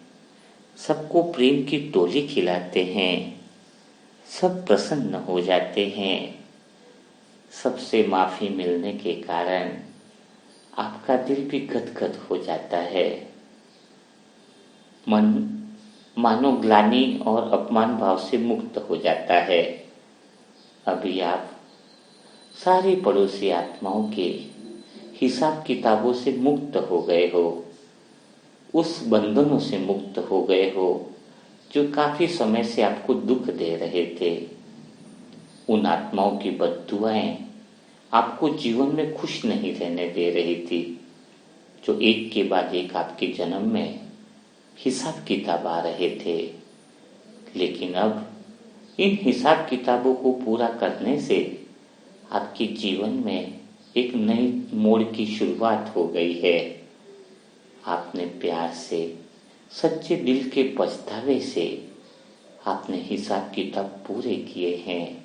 Speaker 1: सबको प्रेम की टोली खिलाते हैं। सब प्रसन्न हो जाते हैं। सबसे माफ़ी मिलने के कारण आपका दिल भी गदगद हो जाता है। मन मानो ग्लानि और अपमान भाव से मुक्त हो जाता है। अभी आप सारी पड़ोसी आत्माओं के हिसाब किताबों से मुक्त हो गए हो, उस बंधनों से मुक्त हो गए हो जो काफी समय से आपको दुख दे रहे थे। उन आत्माओं की बद्दुआएं आपको जीवन में खुश नहीं रहने दे रही थी, जो एक के बाद एक आपके जन्म में हिसाब किताब आ रहे थे। लेकिन अब इन हिसाब किताबों को पूरा करने से आपके जीवन में एक नई मोड़ की शुरुआत हो गई है। आपने प्यार से, सच्चे दिल के पछतावे से आपने हिसाब किताब पूरे किए हैं।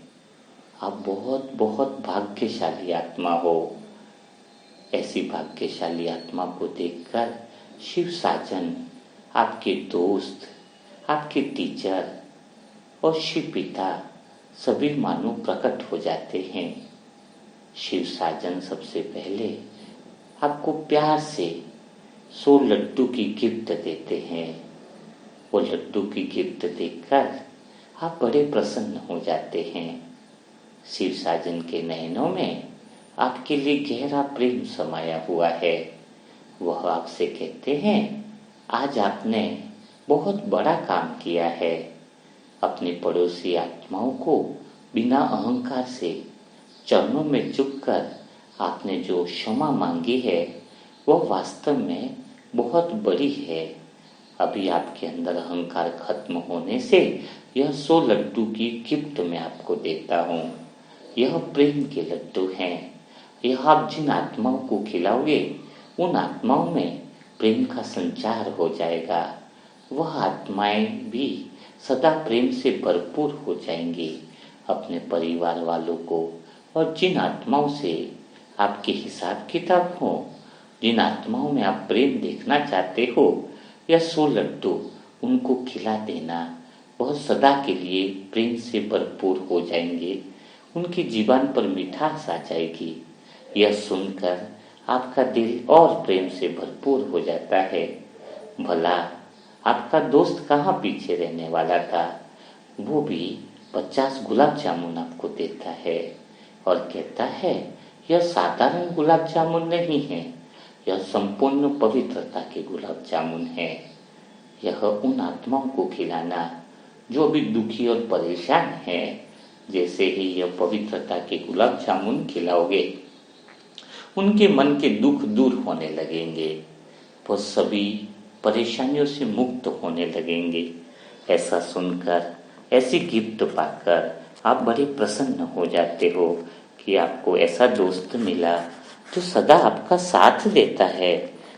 Speaker 1: आप बहुत बहुत भाग्यशाली आत्मा हो। ऐसी भाग्यशाली आत्मा को देखकर शिव साजन, आपके दोस्त, आपके टीचर और शिव पिता सभी मानो प्रकट हो जाते हैं। शिव साजन सबसे पहले आपको प्यार से 100 लड्डू की गिफ्ट देते हैं। वो लड्डू की गिफ्ट देखकर आप बड़े प्रसन्न हो जाते हैं। शिव साजन के नयनों में आपके लिए गहरा प्रेम समाया हुआ है। वह आपसे कहते हैं, आज आपने बहुत बड़ा काम किया है। अपनी पड़ोसी आत्माओं को बिना अहंकार से चरणों में झुककर आपने जो क्षमा मांगी है वह वास्तव में बहुत बड़ी है। अभी आपके अंदर अहंकार खत्म होने से यह 100 लड्डू की गिफ्ट मैं आपको देता हूँ। यह प्रेम के लड्डू हैं। यह आप जिन आत्माओं को खिलाओगे उन आत्माओं में प्रेम का संचार हो जाएगा। वह आत्माएं भी सदा प्रेम से भरपूर हो जाएंगी। अपने परिवार वालों को और जिन आत्माओं से आपके हिसाब किताब हो, जिन आत्माओं में आप प्रेम देखना चाहते हो, यह 100 लड्डू उनको खिला देना। वह सदा के लिए प्रेम से भरपूर हो जाएंगे। उनकी जीवन पर मिठास आ जाएगी। यह सुनकर आपका दिल और प्रेम से भरपूर हो जाता है। भला आपका दोस्त कहाँ पीछे रहने वाला था। वो भी 50 गुलाब जामुन आपको देता है और कहता है, यह साधारण गुलाब जामुन नहीं है, यह संपूर्ण पवित्रता के गुलाब जामुन है। यह उन आत्माओं को खिलाना जो भी दुखी और परेशान है। जैसे ही यह पवित्रता के गुलाब जामुन खिलाओगे, उनके मन के दुख दूर होने लगेंगे। वो सभी परेशानियों से मुक्त होने लगेंगे। ऐसा सुनकर, ऐसी गिफ्ट पाकर आप बड़े प्रसन्न हो जाते हो कि आपको ऐसा दोस्त मिला जो सदा आपका साथ देता है।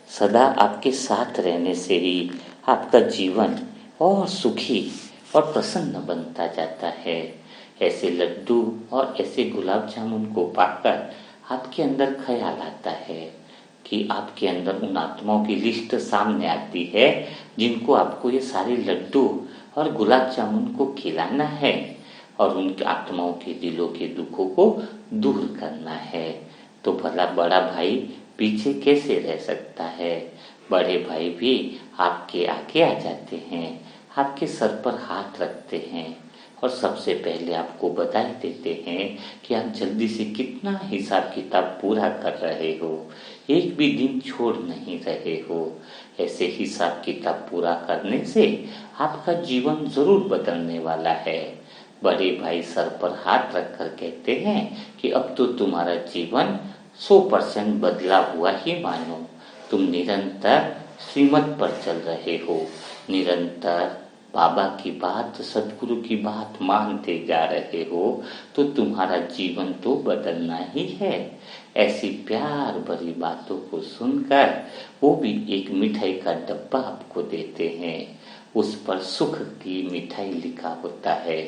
Speaker 1: सदा आपके साथ रहने से ही आपका जीवन और सुखी और प्रसन्न बनता जाता है। ऐसे लड्डू और ऐसे गुलाब जामुन को पाकर आपके अंदर ख्याल आता है कि आपके अंदर उन आत्माओं की लिस्ट सामने आती है जिनको आपको ये सारे लड्डू और गुलाब जामुन को खिलाना है और उन आत्माओं के दिलों के दुखों को दूर करना है। तो भला बड़ा भाई पीछे कैसे रह सकता है। बड़े भाई भी आपके आगे आ जाते हैं, आपके सर पर हाथ रखते हैं और सबसे पहले आपको बधाई देते हैं कि आप जल्दी से कितना हिसाब किताब पूरा कर रहे हो, एक भी दिन छोड़ नहीं रहे हो। ऐसे हिसाब किताब पूरा करने से आपका जीवन जरूर बदलने वाला है। बड़े भाई सर पर हाथ रखकर कहते हैं कि अब तो तुम्हारा जीवन 100% बदला हुआ ही मानो। तुम निरंतर श्रीमत पर चल रहे हो, निरंतर बाबा की बात, सदगुरु की बात मानते जा रहे हो, तो तुम्हारा जीवन तो बदलना ही है। ऐसी प्यार भरी बातों को सुनकर वो भी एक मिठाई का डब्बा आपको देते हैं। उस पर सुख की मिठाई लिखा होता है।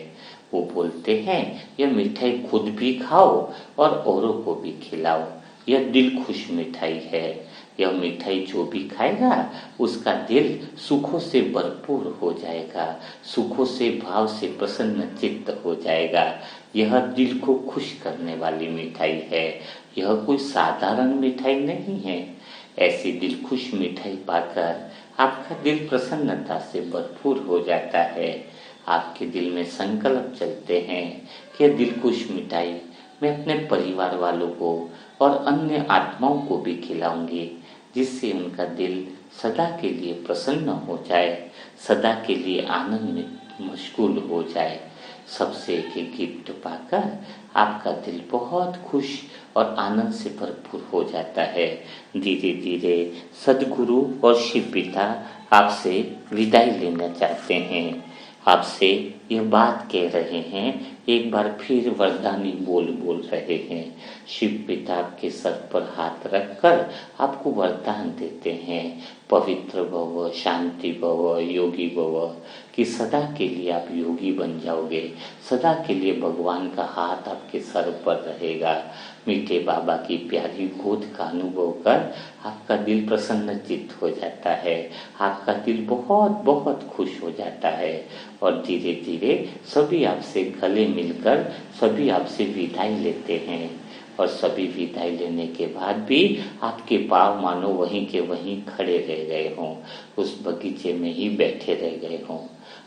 Speaker 1: वो बोलते हैं, यह मिठाई खुद भी खाओ और औरों को भी खिलाओ। यह दिल खुश मिठाई है। यह मिठाई जो भी खाएगा उसका दिल सुखों से भरपूर हो जाएगा, सुखों से भाव से प्रसन्न चित्त हो जाएगा। यह दिल को खुश करने वाली मिठाई है, यह कोई साधारण मिठाई नहीं है। ऐसी दिल खुश मिठाई पाकर आपका दिल प्रसन्नता से भरपूर हो जाता है। आपके दिल में संकल्प चलते हैं कि दिल खुश मिठाई मैं अपने परिवार वालों को और अन्य आत्माओं को भी खिलाऊंगी, जिससे उनका दिल सदा के लिए प्रसन्न हो जाए, सदा के लिए आनंद में मशगूल हो जाए। सबसे एक गिफ्ट पाकर आपका दिल बहुत खुश और आनंद से भरपूर हो जाता है। धीरे धीरे सदगुरु और शिव पिता आपसे विदाई लेना चाहते हैं, आपसे यह बात कह रहे हैं, एक बार फिर वरदानी बोल रहे हैं। शिव पिता के सर पर हाथ रखकर आपको वरदान देते हैं, पवित्र भव, शांति भव, योगी भव, कि सदा के लिए आप योगी बन जाओगे, सदा के लिए भगवान का हाथ आपके सर पर रहेगा। मीठे बाबा की प्यारी गोद का अनुभव कर आपका दिल प्रसन्न चित्त हो जाता है, आपका दिल बहुत बहुत खुश हो जाता है और धीरे धीरे सभी आपसे गले मिलकर सभी आपसे विदाई लेते हैं। और सभी विदाई लेने के बाद भी आपके पाँव मानो वहीं के वहीं खड़े रह गए हों, उस बगीचे में ही बैठे रह गए हों।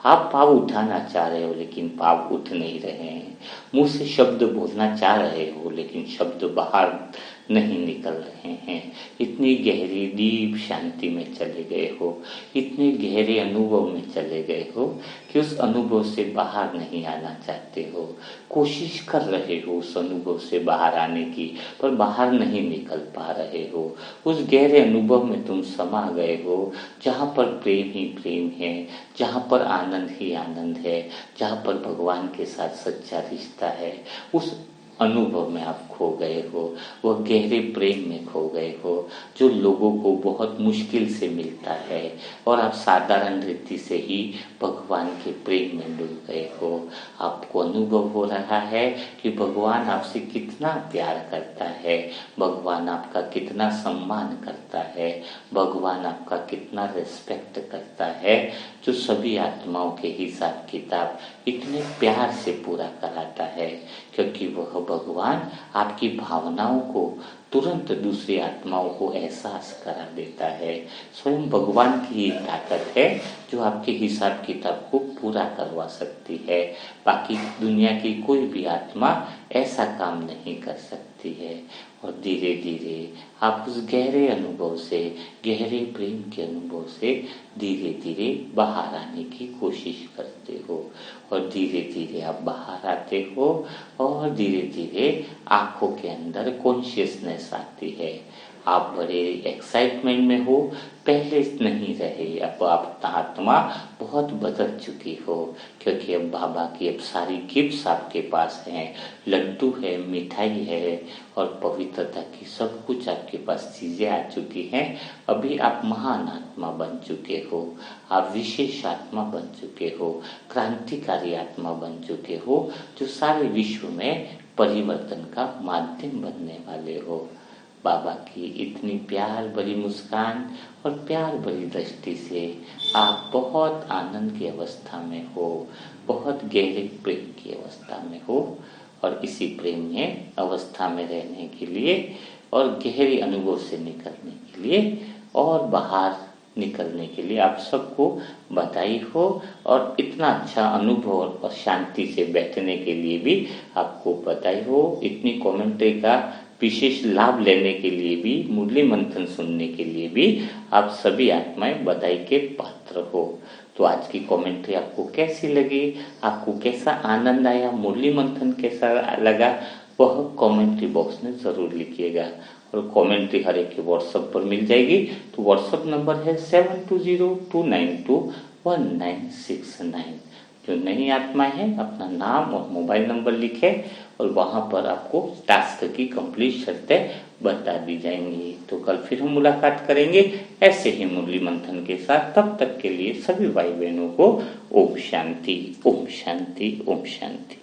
Speaker 1: आप पाँव उठाना चाह रहे हो लेकिन पाँव उठ नहीं रहे हैं, मुंह से शब्द बोलना चाह रहे हो लेकिन शब्द बाहर नहीं निकल रहे हैं। इतनी गहरी डीप शांति में चले गए हो, इतने गहरे अनुभव में चले गए हो कि उस अनुभव से बाहर नहीं आना चाहते हो। कोशिश कर रहे हो उस अनुभव से बाहर आने की, पर बाहर नहीं निकल पा रहे हो। उस गहरे अनुभव में तुम समा गए हो जहाँ पर प्रेम ही प्रेम है, जहाँ पर आनंद ही आनंद है, जहाँ पर भगवान के साथ सच्चा रिश्ता है। उस अनुभव में आप खो गए हो, वह गहरे प्रेम में खो गए हो जो लोगों को बहुत मुश्किल से मिलता है और आप साधारण रीति से ही भगवान के प्रेम में डूब गए हो। आपको अनुभव हो रहा है कि भगवान आपसे कितना प्यार करता है, भगवान आपका कितना सम्मान करता है, भगवान आपका कितना रिस्पेक्ट करता है, जो सभी आत्माओं के हिसाब किताब इतने प्यार से पूरा कराता है, क्योंकि वह भगवान आपकी भावनाओं को तुरंत दूसरी आत्माओं को एहसास करा देता है। स्वयं भगवान की ही ताकत है जो आपके हिसाब किताब को पूरा करवा सकती है। बाकी दुनिया की कोई भी आत्मा ऐसा काम नहीं कर सकती है। और धीरे धीरे आप उस गहरे अनुभव से, गहरे प्रेम के अनुभव से धीरे धीरे बाहर आने की कोशिश करते हो और धीरे धीरे आप बाहर आते हो और धीरे धीरे आंखों के अंदर कॉन्शियसनेस आती है। आप बड़े एक्साइटमेंट में हो, पहले नहीं रहे, अब आप आत्मा बहुत बदल चुकी हो, क्योंकि अब बाबा की अब सारी गिफ्ट्स आपके पास हैं, लड्डू है, मिठाई है और पवित्रता की सब कुछ आपके पास चीजें आ चुकी हैं। अभी आप महान आत्मा बन चुके हो, आप विशेष आत्मा बन चुके हो, क्रांतिकारी आत्मा बन चुके हो, जो सारे विश्व में परिवर्तन का माध्यम बनने वाले हो। बाबा की इतनी प्यार भरी मुस्कान और प्यार भरी दृष्टि से आप बहुत आनंद की अवस्था में हो, बहुत गहरे प्रेम की अवस्था में हो और इसी प्रेम में अवस्था में रहने के लिए और गहरे अनुभव से निकलने के लिए और बाहर निकलने के लिए आप सबको बधाई हो। और इतना अच्छा अनुभव और शांति से बैठने के लिए भी आपको बधाई हो। इतनी कमेंट्री का विशेष लाभ लेने के लिए भी, मुरली मंथन सुनने के लिए भी आप सभी आत्माएं बधाई के पात्र हो। तो आज की कमेंट्री आपको कैसी लगी, आपको कैसा आनंद आया, मुरली मंथन कैसा लगा, वह कमेंट्री बॉक्स में जरूर लिखिएगा। और कमेंट्री हर एक के व्हाट्सएप पर मिल जाएगी। तो व्हाट्सएप नंबर है 7202921969। जो नई आत्माएं हैं अपना नाम और मोबाइल नंबर लिखे और वहां पर आपको टास्क की कंप्लीट शर्तें बता दी जाएंगी। तो कल फिर हम मुलाकात करेंगे ऐसे ही मुरली मंथन के साथ। तब तक के लिए सभी भाई बहनों को ओम शांति, ओम शांति, ओम शांति।